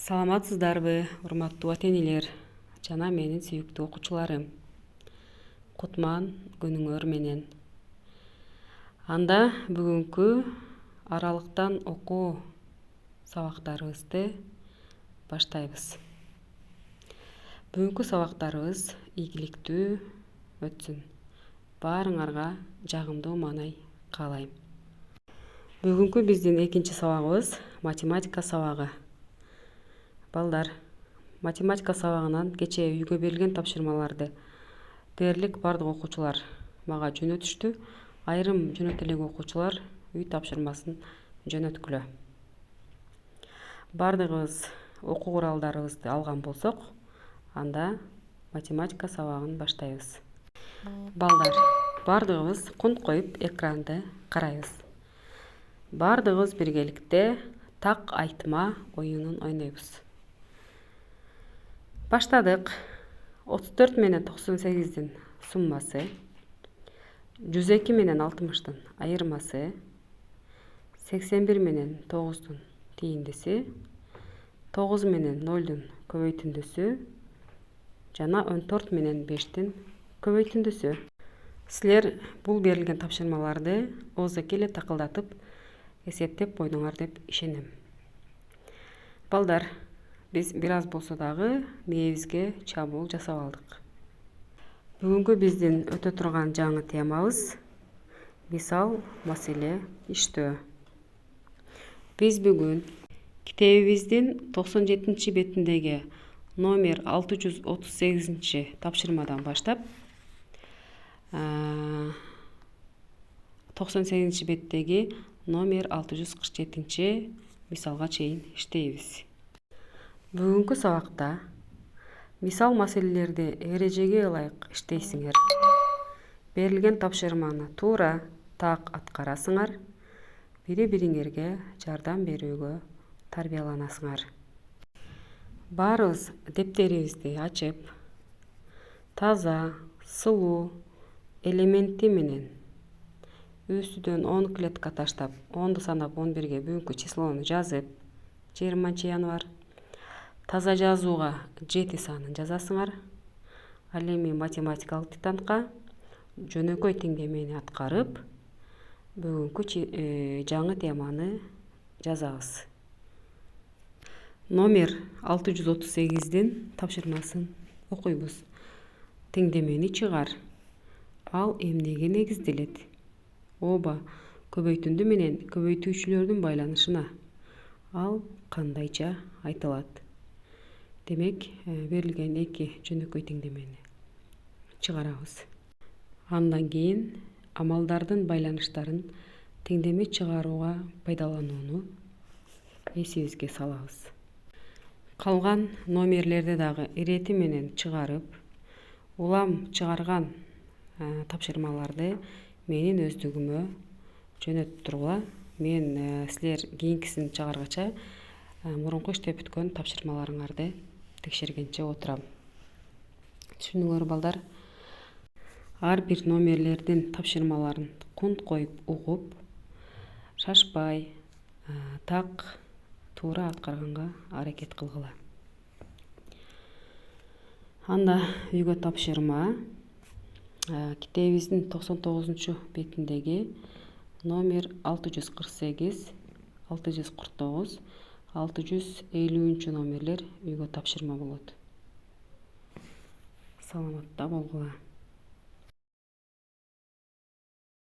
Саламатсыздарбы, урматтуу ата-энелер жана менин сүйүктүү окуучуларым. Кутман күнүңөр менен. Анда бүгүнкү аралыктан окуу сабактарыбызды баштайбыз. Бүгүнкү сабактарыбыз ийгиликтүү өтсүн. Баарыңарга жагымдуу маанай каалайм. Бүгүнкү биздин экинчи сабагыбыз математика сабагы. Балдар, математика сабагынан кечээ үйгө берилген тапшырмаларды дээрлик бардык окуучулар мага жөнөтүштү. Айрым жөнөтө элек окуучулар үй тапшырмасын жөнөткүлө. Бардыгыбыз окуу куралдарыбызды алган болсок, анда математика сабагын баштайбыз. Балдар, бардыгыбыз кунт коюп экранды карайбыз. Бардыгыбыз биргеликте так айтма оюнун ойнойбуз. Баштадык. 34 менен 98-дин суммасы, 102 менен 60-дын айырмасы, 81 менен 9-дун тийиндиси, 9 менен 0-дун көбөйтүндүсү жана 14 менен 5-дин көбөйтүндүсү. Силер бул берилген тапшырмаларды ооздоки эле такылдатып эсептеп койдуңар деп ишенем. Балдар, биз бир аз болсо дагы мээбизге чабуул жасап алдык. Бүгүнкү биздин өтө турган жаңы темабыз мисал маселе иштөө. Биз бүгүн китебибиздин 97-бетиндеги номер 638 тапшырмадан баштап 98-беттеги номер 647 мисалга чейин иштейбиз. Бүгүнкү сабакта мисал маселелерди эрежеге ылайык иштейсиңер. Берилген тапшырманы туура так аткарасыңар. Бири-бириңерге жардам берүүгө тарбияланасыңар. Баарыбыз дептерибизди ачып, таза, сулуу элементи менен үстүдөн 10 клетка таштап, 10-ду санап 11-ге бүгүнкү числону жазып, 20 январь таза жазууга 7 санын жазасыңар. Ал эми математикалык диктантка жөнөкөй теңдемени аткарып, бүгүнкү жаңы теманы жазабыз. Номер 638-дин тапшырмасын окуйбуз. Теңдемени чыгар. Ал эмнеге негизделет? Ооба, көбөйтүндү менен көбөйтүүчүлөрдүн байланышына. Ал кандайча айтылат? Демек, берилген эки жөнөкөй теңдемени чыгарабыз. Андан кийин амалдардын байланыштарын теңдеме чыгарууга пайдаланууну эсибизге салабыз. Калган номерлерди дагы ирети менен чыгарып, улам чыгарган тапшырмаларды менин өздүгүмө жөнөтүп тургула. Мен силер кийинкисин чыгаргача мурунку иштеп бүткөн тапшырмаларыңарды текшергенче отурам. Түшүндүңөр балдар? Ар бир номерлердин тапшырмаларын кунт коюп угуп, шашпай, так, туура аткарганга аракет кылгыла. Анда үйгө тапшырма китебибиздин 99-бетиндеги номер 648, 649, 650 номерлер үйгө тапшырма болот. Саламатта болгула.